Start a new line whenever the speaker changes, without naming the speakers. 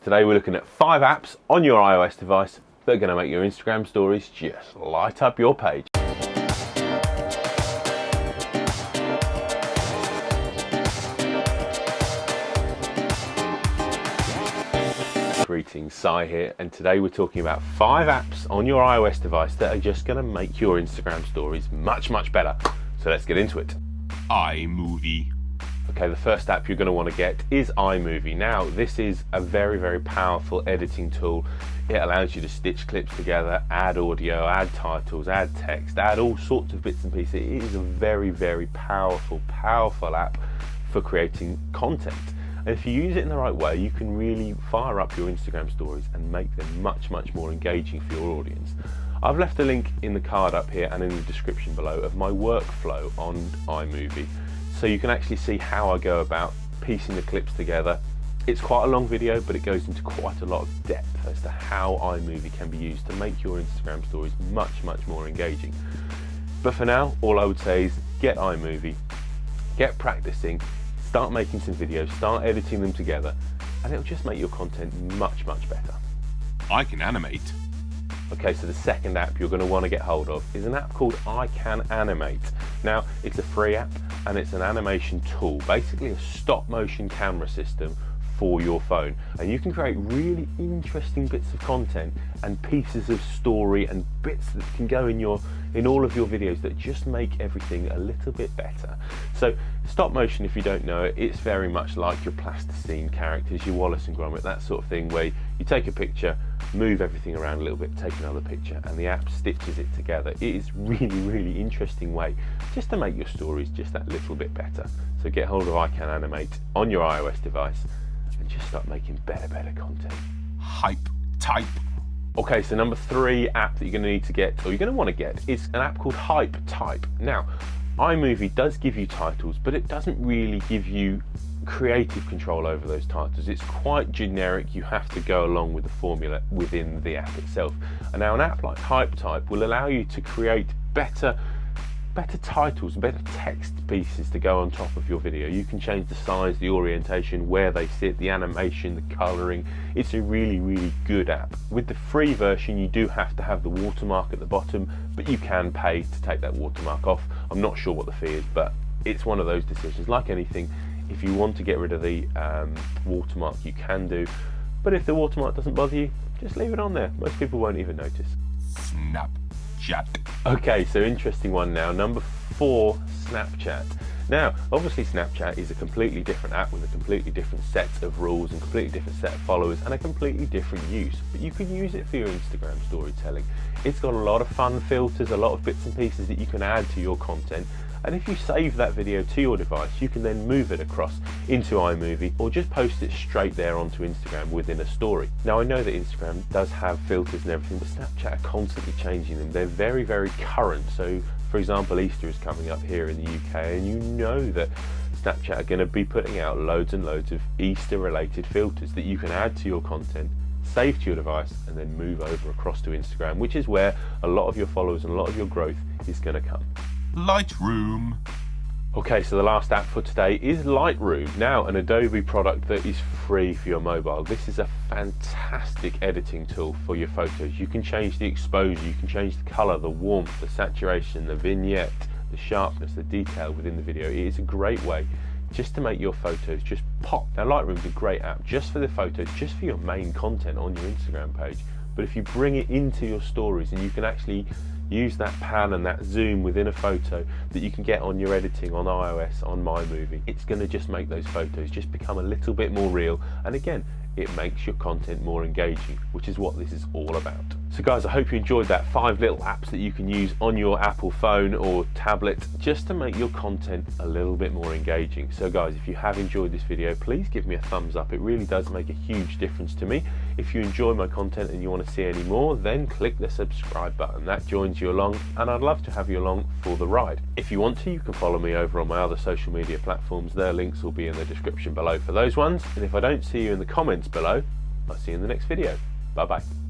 Today we're looking at 5 apps on your iOS device that are going to make your Instagram stories just light up your page. Greetings, Sai here, and today we're talking about 5 apps on your iOS device that are just going to make your Instagram stories much better. So let's get into it.
iMovie.
Okay, the first app you're going to want to get is iMovie. Now, this is a very powerful editing tool. It allows you to stitch clips together, add audio, add titles, add text, add all sorts of bits and pieces. It is a very powerful app for creating content. And if you use it in the right way, you can really fire up your Instagram stories and make them much more engaging for your audience. I've left a link in the card up here and in the description below of my workflow on iMovie, so you can actually see how I go about piecing the clips together. It's quite a long video, but it goes into quite a lot of depth as to how iMovie can be used to make your Instagram stories much more engaging. But for now, all I would say is get iMovie, get practicing, start making some videos, start editing them together, and it'll just make your content much better.
iCanAnimate.
Okay, so the second app you're going to want to get hold of is an app called iCanAnimate. Now, it's a free app and it's an animation tool, basically a stop motion camera system for your phone, and you can create really interesting bits of content and pieces of story and bits that can go in all of your videos that just make everything a little bit better. So stop motion, if you don't know it, it's very much like your plasticine characters, your Wallace and Gromit, that sort of thing, where you take a picture, move everything around a little bit, take another picture, and the app stitches it together. It is really interesting way just to make your stories just that little bit better. So get hold of iCanAnimate on your iOS device and just start making better content.
HypeType.
Okay, so number 3 app that you're going to need to get, or you're going to want to get, is an app called HypeType. Now, iMovie does give you titles, but it doesn't really give you creative control over those titles. It's quite generic. You have to go along with the formula within the app itself. And now an app like HypeType will allow you to create better titles, better text pieces to go on top of your video. You can change the size, the orientation, where they sit, the animation, the coloring. It's a really good app. With the free version, you do have to have the watermark at the bottom, but you can pay to take that watermark off. I'm not sure what the fee is, but it's one of those decisions. Like anything, if you want to get rid of the watermark, you can do, but if the watermark doesn't bother you, just leave it on there. Most people won't even notice.
Snapchat.
Okay, so interesting one now. Number 4, Snapchat. Now, obviously Snapchat is a completely different app with a completely different set of rules and completely different set of followers and a completely different use, but you can use it for your Instagram storytelling. It's got a lot of fun filters, a lot of bits and pieces that you can add to your content, and if you save that video to your device, you can then move it across into iMovie or just post it straight there onto Instagram within a story. Now, I know that Instagram does have filters and everything, but Snapchat are constantly changing them. They're very current. So, for example, Easter is coming up here in the UK, and you know that Snapchat are going to be putting out loads and loads of Easter related filters that you can add to your content, save to your device, and then move over across to Instagram, which is where a lot of your followers and a lot of your growth is going to come.
Lightroom.
Okay, so the last app for today is Lightroom. Now, an Adobe product that is free for your mobile. This is a fantastic editing tool for your photos. You can change the exposure, you can change the color, the warmth, the saturation, the vignette, the sharpness, the detail within the video. It is a great way just to make your photos just pop. Now, Lightroom's a great app just for the photos, just for your main content on your Instagram page. But if you bring it into your stories, and you can actually use that pan and that zoom within a photo that you can get on your editing on iOS, on iMovie, it's going to just make those photos just become a little bit more real, and again, it makes your content more engaging, which is what this is all about. So guys, I hope you enjoyed that 5 little apps that you can use on your Apple phone or tablet just to make your content a little bit more engaging. So guys, if you have enjoyed this video, please give me a thumbs up. It really does make a huge difference to me. If you enjoy my content and you want to see any more, then click the subscribe button. That joins you along, and I'd love to have you along for the ride. If you want to, you can follow me over on my other social media platforms. Their links will be in the description below for those ones. And if I don't see you in the comments below, I'll see you in the next video. Bye bye.